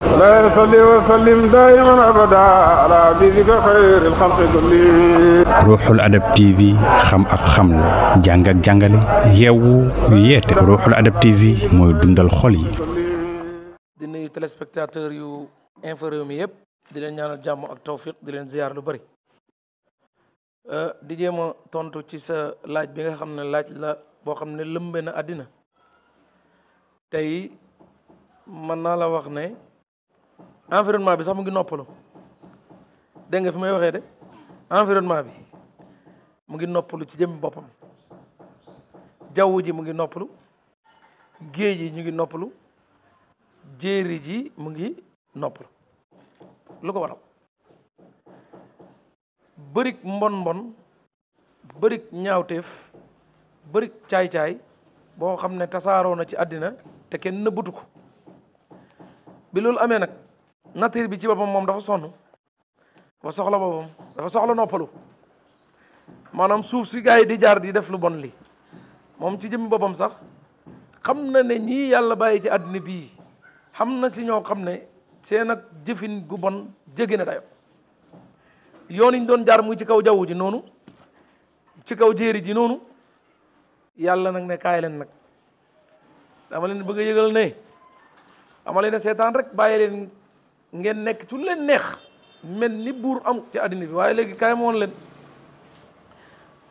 لا يصلي وسلم دائما ابدا على حبيبك خير الخلق كلهم. Ruuxul Adab TV xam ak xamle jàng ak jàngale yeewu yeete Ruuxul Adab TV mooy dundal xol yi. di nuyu téléspectateur yu Infos Rewmi yëpp di leen ñaanal jàmm ak tawfiq di leen ziar lu bari di jéem a tontu ci sa laaj bi nga xam ne laaj la boo xam ne lëmbe na àddina tey mën naa la wax ne environnement bi sax mu ngi noppalu dégg nga fi may waxee de environnement bi mu ngi noppalu ci jëmmi boppam jaww ji mu ngi noppalu géej ji ñu ngi noppalu jéeri ji mu ngi noppalu lu ko waral bërik mbon bërik ñaawteef bërik caay-caay boo xam ne tasaaroo na ci àddina te kenn nëbbatu ko bi loolu amee nag nature bi ci boppam moom dafa sonn dafa soxla boppam dafa soxla noppalu maanaam suuf si gars yi di jaar di def lu bon li moom ci jëmmi boppam sax xam na ne ñii yàlla bàyyi ci àddina bii xam na si ñoo xam ne seen ak jëfin gu bon jéggi na dayo yoon yi ñu doon jaar muy ci kaw jaww ji noonu ci kaw jéeri ji noonu yàlla nag ne kaay leen nag dama leen bëgg a yëgal ne dama leen a seetaan rek bàyyi leen ngeen nekk ci lu leen neex mel ni buur am ci àddina bi waaye léegi kaay ma woon leen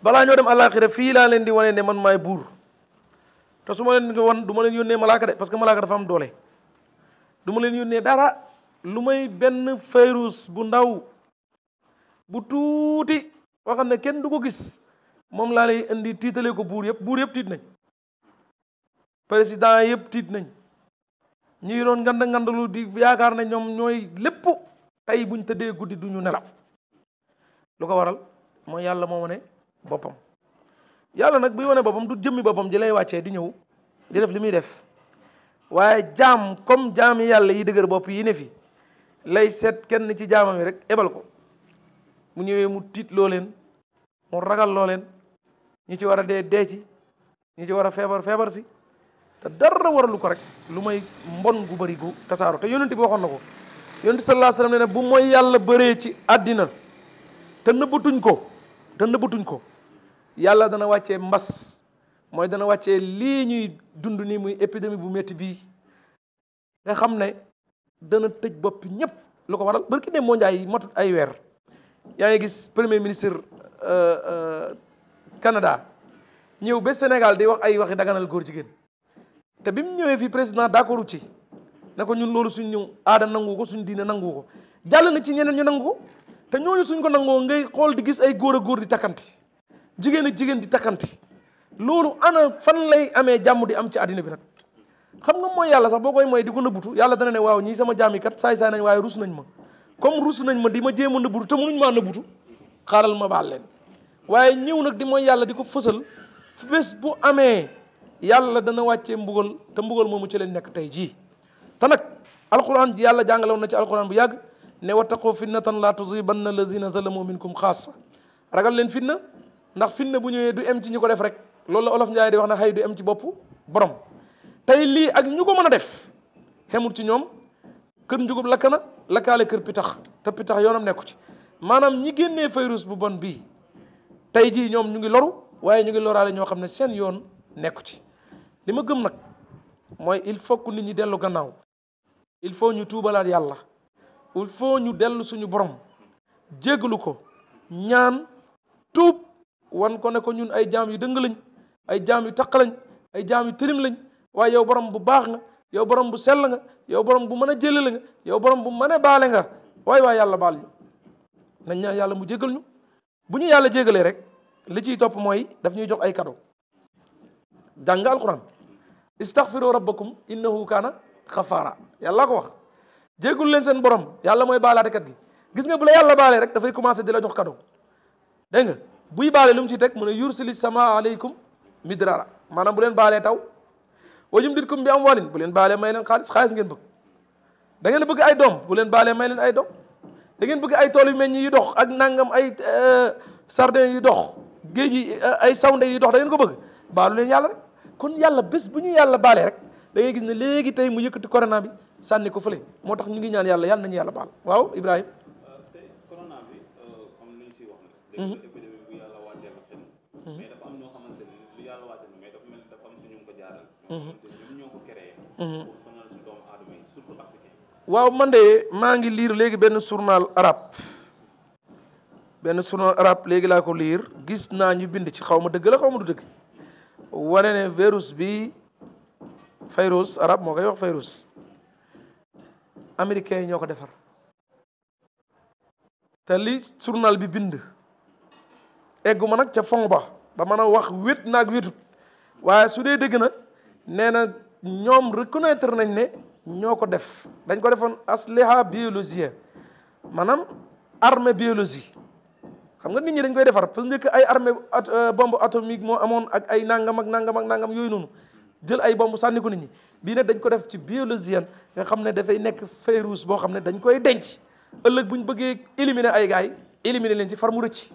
balaa ñoo dem àllaaxira fii laa leen di wane ne man maay buur te su ma leen di wan du ma leen yónnee malaaka de parce que malaaka dafa am doole du ma leen yónnee dara lu may benn virus bu ndaw bu tuuti boo xam ne kenn du ko gis moom laa lay indi tiitalee ko buur yëpp tiit nañ président yëpp tiit nañ ñi doon ngandalu di yaakaar ne ñoom ñooy lépp tey buñ tëddee guddi du ñu nelaw lu ko waral mooy yàlla moo wane boppam yàlla nag buy wane boppam du jëmmi boppam ji lay wàccee di ñëw di def li muy def waaye jaam comme jaami yàlla yi dëgër bopp yi ne fi lay seet kenn ci jaamam yi rek ebal ko mu ñëwee mu tiit loo leen mu ragal loo leen ñi ci war a dee ci ñi ci war a feebar si te dara waralu ko rek lu may mbon gu bëri gu tasaaro te yonent bi waxoon na ko yonent sallallahu alayhi wasallam ne bu mooy yàlla bëree ci àddina te nëbbatuñ ko yàlla dana wàccee mbas mooy dana wàccee lii ñuy dund nii muy épidémie bu métti bii nga xam ne dana tëj bopp ñëpp lu ko waral barki ne moo njaay matut ay weer yaa ngi gis premier ministre Canada ñëw ba Sénégal di wax ay waxi daganal góor jigéen te bi mu ñëwee fii président d'accord ci ne ko ñun loolu suñu aada nangu ko suñu diine nangu ko jàll na ci ñeneen ñu nangu ko te ñooñu suñ ko nangoo ngay xool di gis ay góor a góor di takkanti jigéen ak jigéen di takkanti loolu ana fan lay amee jàmm di am ci àddina bi nag xam nga mooy yàlla sax boo koy mooy di ko nëbbutu yàlla dana ne waaw ñii sama jaam yi kat saay-saay nañ waaye rus nañ ma comme rus nañ ma di ma jéem a nëbbutu te mënuñ maa nëbbutu xaaral ma baal leen waaye ñëw nag di mooy yàlla di ko fësal fu bés bu amee yàlla dana wàccee mbugal te mbugal moomu ci leen nekk tey jii te nag alquran ji yàlla jàngaloon na ci alquran bu yàgg ne wattaqu fitnatan la tusibanna alladina zalamu minkum xaasa ragal leen fitna ndax fitna bu ñëwee du em ci ñu ko def rek loolu la olof Njaay di wax na xëy du em ci bopp borom tey lii ak ñu ko mën a def xemul ci ñoom kër njugub lakkana lakkaale kër pitax te pitax yoonam nekku ci maanaam ñi génnee virus bu bon bii tey jii ñoom ñu ngi loru waaye ñu ngi loraale ñoo xam ne seen yoon nekku ci li ma gëm nag mooy il faut que nit ñi dellu gannaaw il faut ñu tuubalaat yàlla il faut ñu dellu suñu borom jéggalu ko ñaan tuub wan ko ne ko ñun ay jaam yu dëng lañ ay jaam yu taq lañ ay jaam yu tilim lañ waaye yow borom bu baax nga yow borom bu sell nga yow borom bu mën a jëlale nga yow borom bu mën a baale nga waay yàlla baal ñu nañ ñaan yàlla mu jéggal ñu bu ñu yàlla jéggalee rek li ciy topp mooy daf ñuy jox ay cadeau jàng alquran istaghfiru rabbakum innahu kaana xafaara yàlla ko wax jéggul leen seen borom yàlla mooy baalaatekat gi gis nga bu la yàlla baalee rek dafay commencé di la jox cadeau dégg nga buy baale lu mu ci teg mu ne yursili sama aleykum midrara maanaam bu leen baalee taw wa yumditkum bi amwaalin bu leen baalee may leen xaalis ngeen bëgg da ngeen bëgg ay doom bu leen baalee may leen ay doom da ngeen bëgg ay tool yu meññ yu dox ak nangam ay sardin yu dox géej yi ay sawnde yu dox da ngeen ko bëgg baalu leen yàlla rek kon yàlla bés bu ñu yàlla baalee rek da ngay gis ne léegi tey mu yëkkati corona bi sànni ko fële moo tax ñu ngi ñaan yàlla nañu yàlla baal waaw Ibrahima. corona bi comme ni ñu ciy wax nag. épidémie bu yàlla wàccee na xel. mais dafa am ñoo xamante ne lu yàlla wàccee na mais dafa mel ni dafa am si ñu ko jaaral. ñoom ñoo ko créé. pour sonal si doomu aadama yi surtout africain. waaw man de maa ngi lire léegi benn journal arabe léegi laa ko lire gis naa ñu bind ci xaw ma dëgg la xaw ma du dëgg wane ne virus bi virus arabe moo koy wax virus américains yi ñoo ko defar te li journal bi bind egguma nag ca fond ba mën a wax wét naag wétut waaye su dee dëgg na nee na ñoom reconnaître nañ ne ñoo ko def dañ ko defoon asliha biologie maanaam armée biologie xam nga nit ñi dañ koy defar parce que njëkk ay armée bombe atomique moo amoon ak ay nangam ak nangam yooyu noonu jël ay bomb sànni ko nit ñi bii nag dañ ko def ci biologienne nga xam ne dafay nekk virus boo xam ne dañ koy denc ëllëg bu ñu bëggee éliminer ay gaay éliminer leen ci far mu rëcc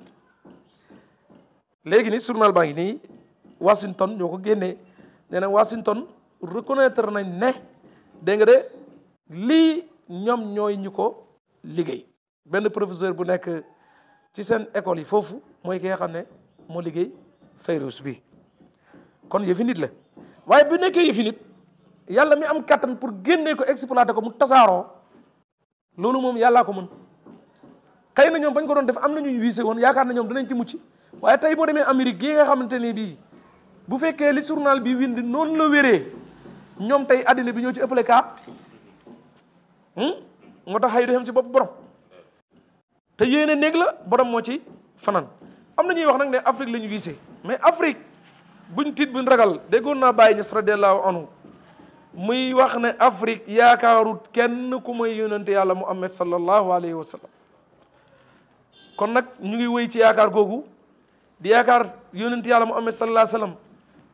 léegi ni journal baa ngi nii Washington ñoo ko génnee nee na Washington reconnaître nañ ne dégg nga de lii ñoom ñooy ñu ko liggéey benn professeur bu nekk ci seen école yi foofu mooy ki nga xam ne moo liggéey virus bi kon yëfi nit la waaye bu nekkee yëfi nit yàlla mi am kattan pour génnee ko exploiter ko mu tasaaroo loolu moom yàllaa ko mën xëy na ñoom bañ ko doon def am na ñu wiise woon yaakaar na ñoom dinañ ci mucc waaye tey boo demee Amérique gi nga xamante ni bii bu fekkee li journal bi wind noonu la wéree ñoom tey àddina bi ñoo ci ëppale kaa moo tax xëy du xem ci bopp borom te yéene néeg la borom moo ci fanaan am na ñuy wax nag ne Afrique la ñu wiise mais Afrique buñ tiit buñ ragal déggoon naa Baye Niass radiyallahu anhu muy wax ne Afrique yaakaarut kenn ku may yonente yàlla Muhammad sallallahu alayhi wa sallam kon nag ñu ngi wéy ci yaakaar googu di yaakaar yonente yàlla Muhammad sallallahu alayhi wa sallam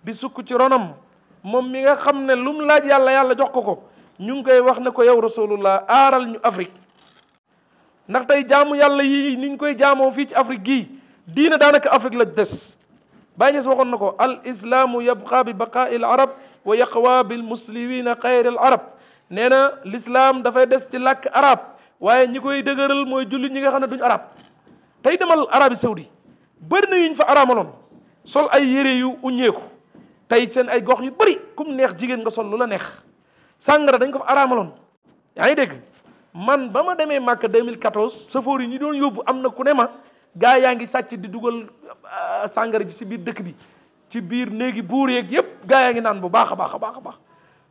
di sukk ci ronam moom mi nga xam ne lu mu laaj yàlla jox ko ñu ngi koy wax ne ko yow rasulullah aaral ñu Afrique ndax tey jaamu yàlla yi niñ koy jaamoo fii ci Afrique gii diina daanaka Afrique la des Baye Niass waxoon na ko al islaamu yabqa bi baqaa'i al arab wa yaqwa bil muslimina xayri al arab nee na l'islam dafay des ci làkk arab waaye ñi koy dëgëral mooy jullit ñi nga xam ne duñ arab tey demal Arabie Saoudi bëri na yuñ fa araamaloon sol ay yére yu uññeeku tey seen ay gox yu bëri kum neex jigéen nga sol lu la neex sàngara dañ ko fa araamaloon yaa ngi dégg man ba ma demee Màkka 2014 safoor yi ñi doon yóbbu am na ku ne ma gaa yaa ngi sàcc di dugal sàngara ji ci biir dëkk bi ci biir néegi buur yeeg yëpp gaa yaa ngi naan bu baax a baax a baax a baax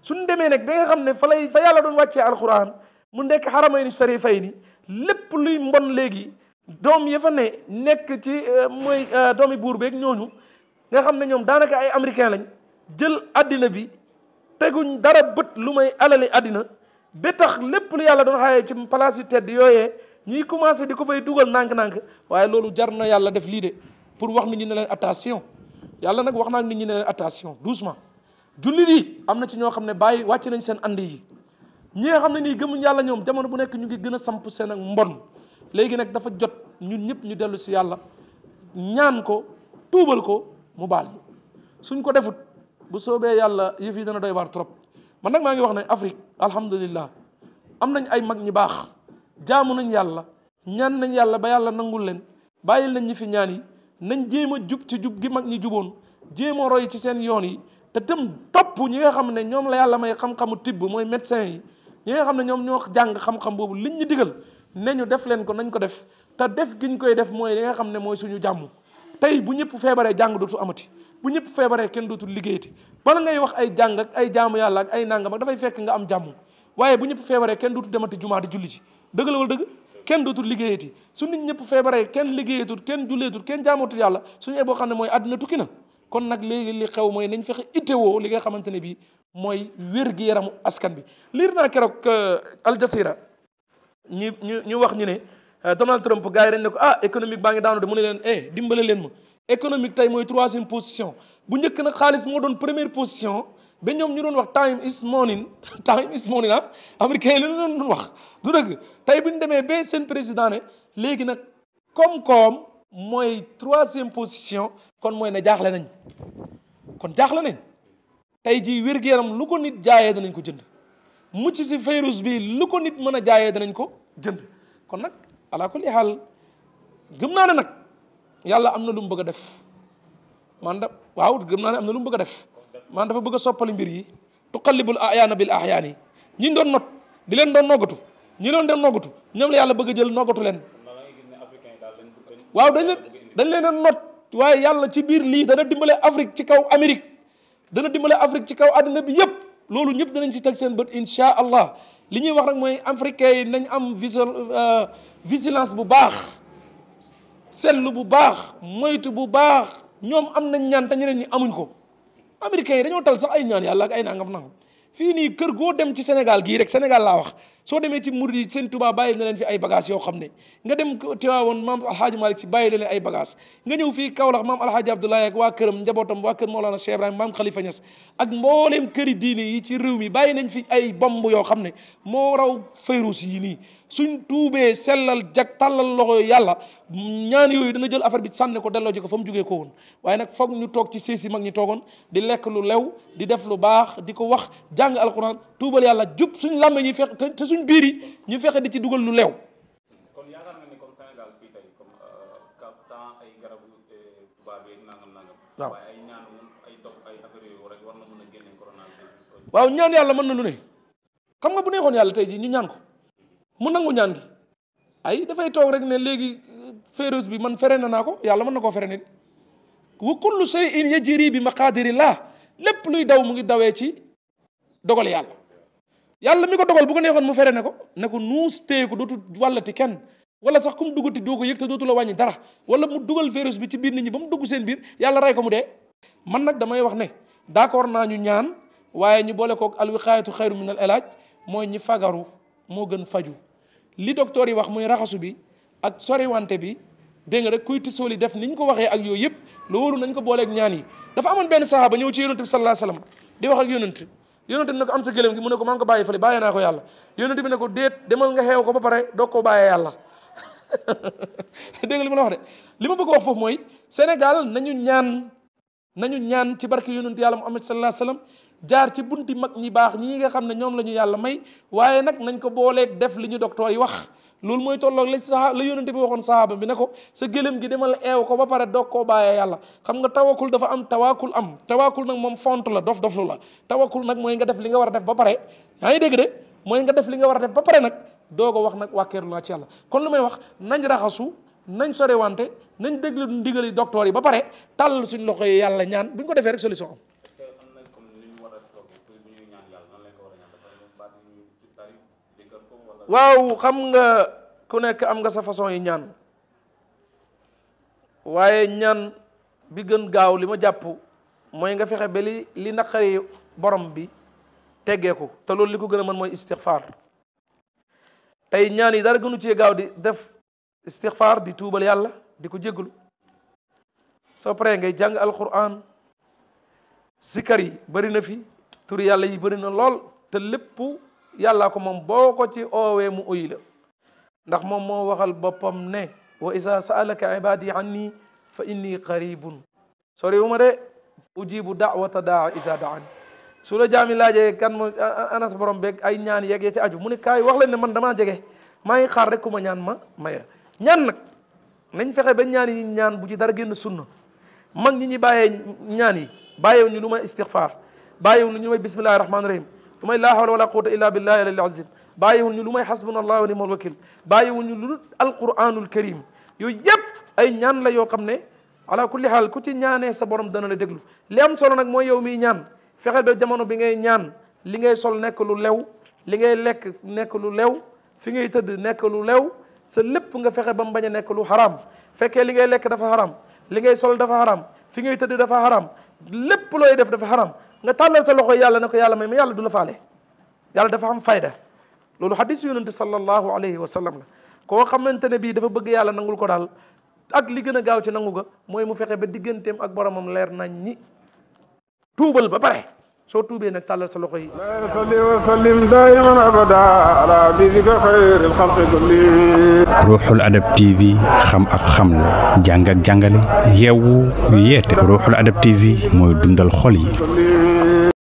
suñ demee nag ba nga xam ne fa yàlla doon wàccee alquran mu nekk xaramayni sharifayni lépp luy mbon léegi doom ya fa ne nekk ci mooy doomi buur beeg ñooñu nga xam ne ñoom daanaka ay américain lañ jël addina bi teguñ dara bët lu may alali addina ba tax lépp lu yàlla doon xaayee ci place yu tedd yooyee ñuy commencé di ko fay dugal nànk-nànk waaye loolu jar na yàlla def lii de pour wax nit ñi ne leen attention yàlla nag wax naa nit ñi ne leen attention doucement jullit yi am na ci ñoo xam ne bàyyi wàcc nañ seen and yi ñi nga xam ne nii gëmuñ yàlla ñoom jamono bu nekk ñu ngi gën a samp seen ak mbon léegi nag dafa jot ñun ñëpp ñu dellu si yàlla ñaan ko tuubal ko mu baal ñu suñ ko defut bu soobee yàlla yëf yi dana doy waar trop man nag maa ngi wax ne Afrique alhamdulillah am nañ ay mag ñi baax jaamu nañ yàlla ñaan nañ yàlla ba yàlla nangul leen bàyyil nañ ñi fi ñaan yi nañ jéem a jub ci jub gi mag ñi juboon jéem a roy ci seen yoon yi te tam topp ñi nga xam ne ñoom la yàlla may xam-xamu tibb mooy médecin yi ñi nga xam ne ñoom ñoo jàng xam-xam boobu liñ ñu digal ne ñu def leen ko nañ ko def te def giñ koy def mooy li nga xam ne mooy suñu jàmm tey bu ñëpp feebaree jàng dootu amati bu ñëpp feebaree kenn dootul liggéeyati bala ngay wax ay jàng ak ay jaamu yàlla ak ay nangam ak dafay fekk nga am jàmm waaye bu ñëpp feebaree kenn dootul demati jumaa di julli ci dëgg la wala dëgg kenn dootul liggéeyati su nit ñëpp feebaree kenn liggéeyatul kenn julleetul kenn jaamootul yàlla suñu boo xam ne mooy àddina tukki na kon nag léegi li xew mooy nañ fexe itteewoo li nga xamante ne bii mooy wér-gi-yaramu askan bi liir naa keroog Al Jazeera ñu wax ñu ne Donald Trump gars yi dañ ne ko économique baa ngi daanu de mu ne leen dimbale leen ma économique tey mooy 3e position bu njëkk nag xaalis moo doon 1re position ba ñoom ñu doon wax time is money américain yi la doon wax du dëgg tey bu ñu demee ba seen président ne léegi nag koom-koom mooy 3e position kon mooy ne jaaxle nañ kon jaaxle nañ tey jii wér-gu-yaram lu ko nit jaayee danañ ko jënd mucc si virus bi lu ko nit mën a jaayee danañ ko jënd kon nag ala kulli xaal gëm naa ne nag yàlla am na lu mu bëgg a def man da waaw gëm naa ne am na lu mu bëgg a def man dafa bëgg a soppali mbir yi tuqallibul ahyaana bil ahyaan yi ñi doon not di leen doon noggatu ñi doon dem noggatu ñoom la yàlla bëgg a jël noggatu leen waaw dañ leen a not waaye yàlla ci biir lii dana dimbale Afrique ci kaw Amérique dana dimbale Afrique ci kaw àddina bi yëpp loolu ñëpp danañ ci teg seen bët insha allah li ñuy wax rek mooy africain yi nañ am vigilance bu baax seetlu bu baax moytu bu baax ñoom am nañ ñaan te ñeneen ñi amuñ ko américains yi dañoo tal sax ay ñaan yàlla ak ay nangam nangam fii nii kër goo dem ci Sénégal gii rek Sénégal laa wax soo demee ci murid yi seen Tuubaa bàyyi na leen fi ay bagages yoo xam ne nga dem Tiwaawoon maam alhaaji Malick si bàyyi na leen ay bagages nga ñëw fii Kaolack maam alhaaji Abdoulaye ak waa këram njabootam waa kër Mawlana Cheikh Ibrahim maam Khalifa Niass ak mbooleem këri diine yi ci réew mi bàyyi nañ fi ay bomb yoo xam ne moo raw fayrus yi nii suñ tuubee sellal jag tàllal loxo yàlla ñaan yooyu dana jël affaire bi sànni ko delloo ji ko fa mu jógee ko woon waaye nag foog ñu toog ci séesi mag ñi toogoon di lekk lu lew di def lu baax di ko wax jàng alquran tuubal yàlla jub suñ làmme ñi fexe te suñ biir yi ñu fexe di ci dugal lu lew. kon yaakaar nga ni comme Sénégal fii tey comme sans ay garabu tubaab yi nangam nangam. waaw waaye ay ñaan ay dox ay affaire yooyu rek war na mën a génne coronavirus. waaw ñaan yàlla mën na lu ne xam nga bu neexoon yàlla tey jii ñu ñaan ko mu nangu ñaan gi ay dafay toog rek ne léegi virus bi man fere naa ko yàlla mën na koo fere nit wa kullu shay'in yajri bi maqadirillah lépp luy daw mu ngi dawee ci dogal yàlla yàlla mi ko dogal bu ko neexoon mu fere ne ko nuus téye ko dootu wàllati kenn wala sax kum duggati doo ko yëg te dootu la wàññi dara wala mu dugal virus bi ci biir nit ñi ba mu dugg seen biir yàlla rey ko mu dee man nag damay wax ne d'accord naa ñu ñaan waaye ñu boole koog alwiqaayatu xayru min al ilaaj mooy ñi fagaru moo gën faju li docteur yi wax muy raxasu bi ak soriwante bi dégg nga rek kuy tisooli def niñ ko waxee ak yooyu yëpp loolu nañ ko booleeg ñaan yi dafa amoon benn sahaaba ñëw ci yonent bi sallallahu alayhi wasallam di wax ak yonent bi ne ko am sa gëlëm gi mu ne ko maa ngi ko bàyyi fële bàyyee naa ko yàlla yonent bi ne ko déet demal nga xeew ko ba pare doog koo bàyyee yàlla dégg nga li ma la wax de li ma bëgg wax foofu mooy Sénégal nañu ñaan ci barke yonent yàlla Muhammad sallallahu alayhi wasallam jaar ci bunti mag ñi baax ñi nga xam ne ñoom la ñu yàlla may waaye nag nañ ko booleeg def li ñu docteur yi wax loolu mooy tolloog la yonente bi waxoon sahaaba bi ne ko sa gëlëm gi demal eew ko ba pare doog koo bàyyee yàlla xam nga tawakul dafa am tawakul nag moom font la dof-doflu la tawakul nag mooy nga def li nga war a def ba pare yaa ngi dégg de mooy nga def li nga war a def ba pare nag doog a wax nag wàkkeeru laa ci yàlla kon lu may wax nañ raxasu nañ sorewante nañ déglu ndigali docteur yi ba pare tàll suñ loxo yi yàlla ñaan buñ ko defee rek solution am waaw xam nga ku nekk am nga sa façon yi ñaan waaye ñaan bi gën gaaw li ma jàpp mooy nga fexe ba li naqari borom bi teggeeku te loolu li ko gën a mën mooy istixfaar tey ñaan yi dara gënu cee gaaw di def istixfaar di tuubal yàlla di ko jégglu soo paree ngay jàng alquran zikar yi bëri na fi turi yàlla yi bëri na lool te lépp yàllaa ko moom boo ko ci oowee mu uy la ndax moom moo waxal boppam ne wa isa saalaka ibadi anni fa inni qaribun sori wu ma de ujibu da'wata daa isa daani su la jaami laajee kan mo anas borom beeg ay ñaan yeeg ya ci aju mu ne kaay wax leen ne man damaa jege maa ngi xaar rek ku ma ñaan ma maya ñaan nag nañ fexe ba ñaan yi ñaan bu ci dara génn sunna mag ñi bàyyee ñaan yi bàyyewu ñu lu may istixfaar bàyyewu ñu lu may bismillahi rahmaani rahim lu may laa hawla wala quwwata illa billahi al azim bàyyiwul ñu lu may hasbunallahu wa ni'mal wakil bàyyiwul ñu lu alquranul karim yooyu yëpp ay ñaan la yoo xam ne ala kulli haal ku ci ñaanee sa borom dana la déglu li am solo nag mooy yow miy ñaan fexe ba jamono bi ngay ñaan li ngay sol nekk lu lew li ngay lekk nekk lu lew fi ngay tëdd nekk lu lew sa lépp nga fexe ba mu bañ a nekk lu haram fekkee li ngay lekk dafa haram li ngay sol dafa haram fi ngay tëdd dafa haram lépp looy def dafa haram nga tàllal sa loxo yàlla ne ko yàlla may ma yàlla du la faale yàlla dafa am fayda loolu hadis yonente sallallahu alayhi wa sallam la koo xamante ne bii dafa bëgg yàlla nangul ko daal ak li gën a gaaw ci nangu ga mooy mu fexe ba digganteem ak boromam leer nañ ñi tuubal ba pare soo tuubee nag tàllal sa loxo yi salli wa sallim daiman abada ala habibika xayril xalqi kulli Ruuxul Adab TV xam ak xamle jàng ak jàngale yeewu yeete Ruuxul Adab TV mooy dundal xol yi